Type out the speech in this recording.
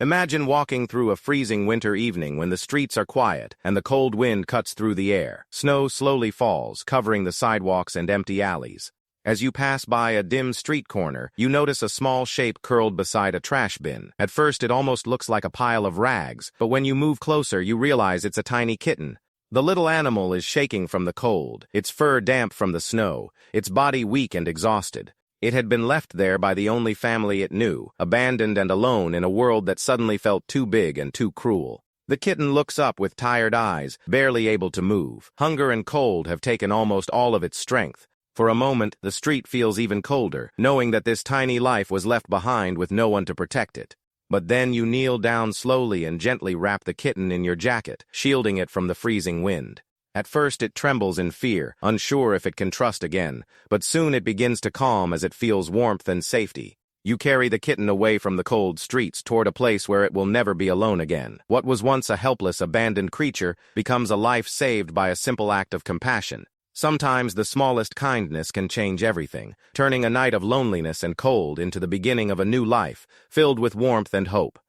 Imagine walking through a freezing winter evening when the streets are quiet and the cold wind cuts through the air. Snow slowly falls, covering the sidewalks and empty alleys. As you pass by a dim street corner, you notice a small shape curled beside a trash bin. At first, it almost looks like a pile of rags, but when you move closer, you realize it's a tiny kitten. The little animal is shaking from the cold, its fur damp from the snow, its body weak and exhausted. It had been left there by the only family it knew, abandoned and alone in a world that suddenly felt too big and too cruel. The kitten looks up with tired eyes, barely able to move. Hunger and cold have taken almost all of its strength. For a moment, the street feels even colder, knowing that this tiny life was left behind with no one to protect it. But then you kneel down slowly and gently wrap the kitten in your jacket, shielding it from the freezing wind. At first it trembles in fear, unsure if it can trust again, but soon it begins to calm as it feels warmth and safety. You carry the kitten away from the cold streets toward a place where it will never be alone again. What was once a helpless, abandoned creature becomes a life saved by a simple act of compassion. Sometimes the smallest kindness can change everything, turning a night of loneliness and cold into the beginning of a new life, filled with warmth and hope.